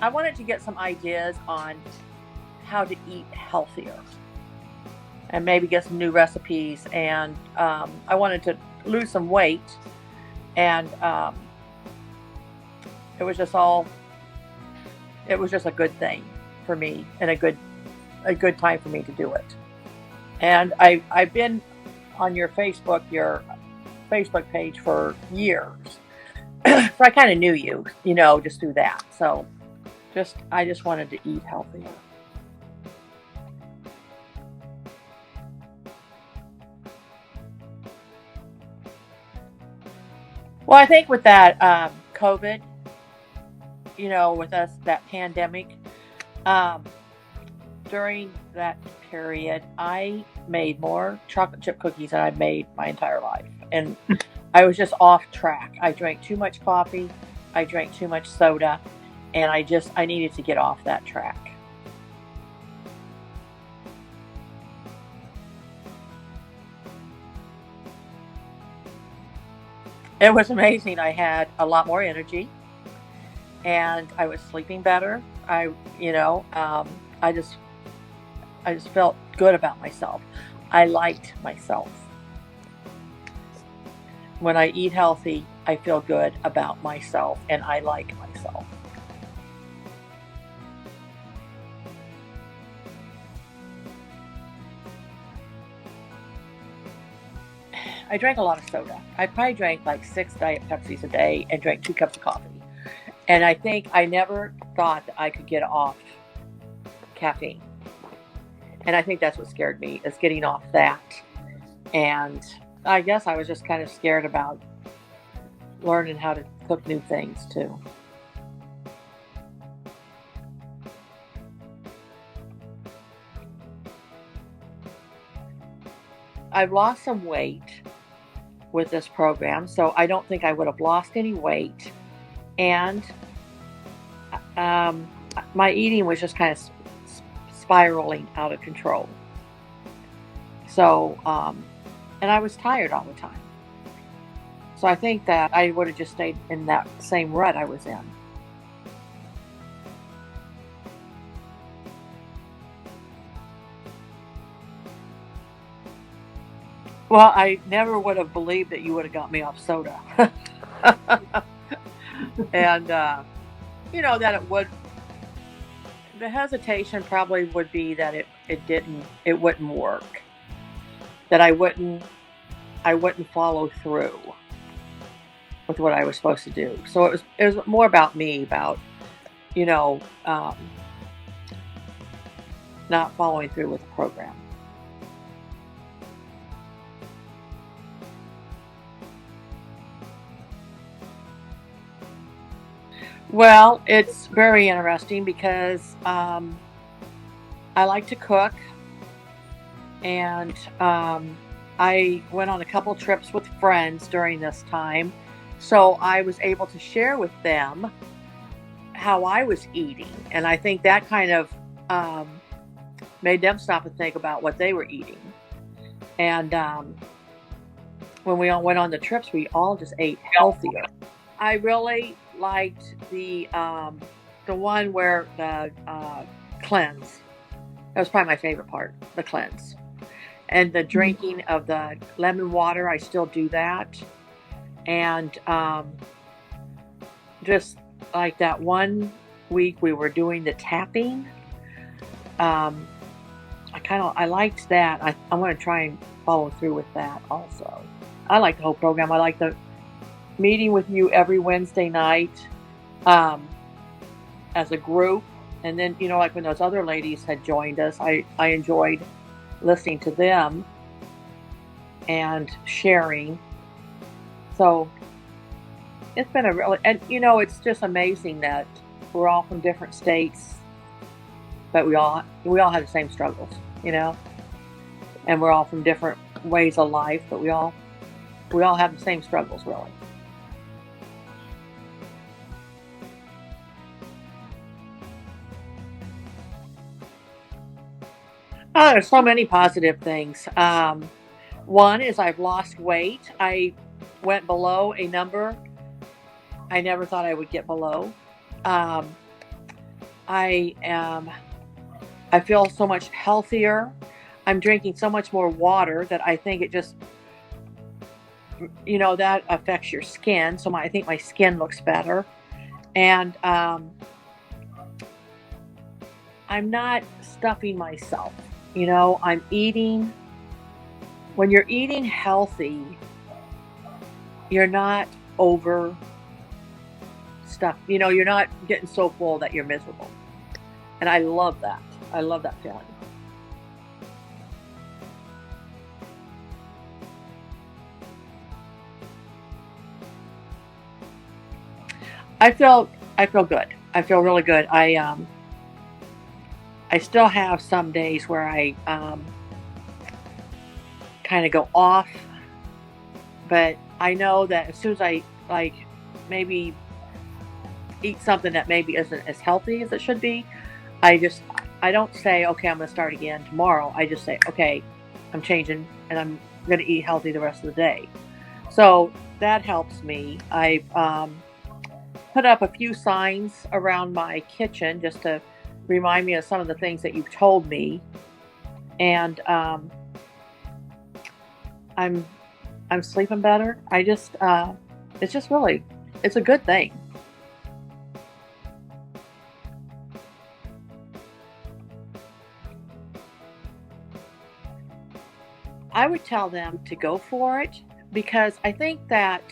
I wanted to get some ideas on how to eat healthier and maybe get some new recipes. And I wanted to lose some weight, and it was just all it was just a good thing for me and a good time for me to do it. And I've been on your Facebook page for years, so I kind of knew you, just through that. So I just wanted to eat healthier. Well, I think with that COVID, with us that pandemic, um, during that period, I made more chocolate chip cookies than I've made my entire life, and I was just off track. I drank too much coffee, I drank too much soda, and I needed to get off that track. It was amazing. I had a lot more energy, and I was sleeping better. You know, I just I just felt good about myself. I liked myself. When I eat healthy, I feel good about myself and I like myself. I drank a lot of soda. I probably drank like 6 Diet Pepsis a day and drank 2 cups of coffee. And I think I never thought that I could get off caffeine. And I think that's what scared me, is getting off that. And I guess I was just kind of scared about learning how to cook new things too. I've lost some weight with this program, so I don't think I would have lost any weight. And um, my eating was just kind of spiraling out of control. So, and I was tired all the time. So I think that I would have just stayed in that same rut I was in. Well, I never would have believed that you would have got me off soda. And, that the hesitation probably would be that it wouldn't work, that I wouldn't follow through with what I was supposed to do. So it was more about me, about, you know, um, not following through with the program. Well, it's very interesting because I like to cook, and I went on a couple trips with friends during this time. So I was able to share with them how I was eating. And I think that kind of um, made them stop and think about what they were eating. And when we all went on the trips, we all just ate healthier. I really liked the one where the cleanse. That was probably my favorite part, the cleanse. And the drinking of the lemon water, I still do that. And just like that one week we were doing the tapping, um, I liked that. I want to try and follow through with that also. I like the whole program. I like the meeting with you every Wednesday night, um, as a group. And then, like when those other ladies had joined us, I enjoyed listening to them and sharing. So it's been and it's just amazing that we're all from different states, but we all have the same struggles, you know, and we're all from different ways of life, but we all have the same struggles, really. Oh, there's so many positive things. One is I've lost weight. I went below a number I never thought I would get below. Um, I am I feel so much healthier. I'm drinking so much more water that I think it just, that affects your skin. So I think my skin looks better. And I'm not stuffing myself. I'm eating. When you're eating healthy, you're not over stuff. You're not getting so full that you're miserable. And I love that. I love that feeling. I feel I feel good. I feel really good. I still have some days where I kind of go off, but I know that as soon as I like maybe eat something that maybe isn't as healthy as it should be, I just I don't say okay, I'm going to start again tomorrow. I just say okay, I'm changing and I'm going to eat healthy the rest of the day. So that helps me. I put up a few signs around my kitchen just to remind me of some of the things that you've told me, and I'm I'm sleeping better. It's just really it's a good thing. I would tell them to go for it because I think that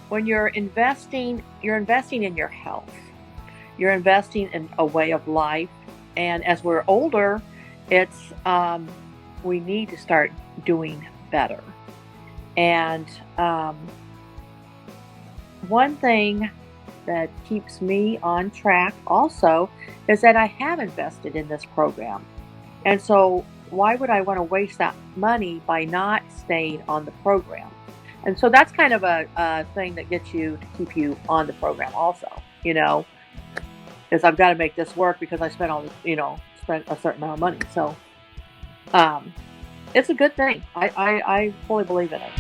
when you're investing in your health. You're investing in a way of life, and as we're older, it's we need to start doing better. And one thing that keeps me on track also is that I have invested in this program. And so, why would I want to waste that money by not staying on the program? And so, that's kind of a thing that gets you to keep you on the program, also, is I've got to make this work because I spent a certain amount of money. So, um, it's a good thing. I fully believe in it.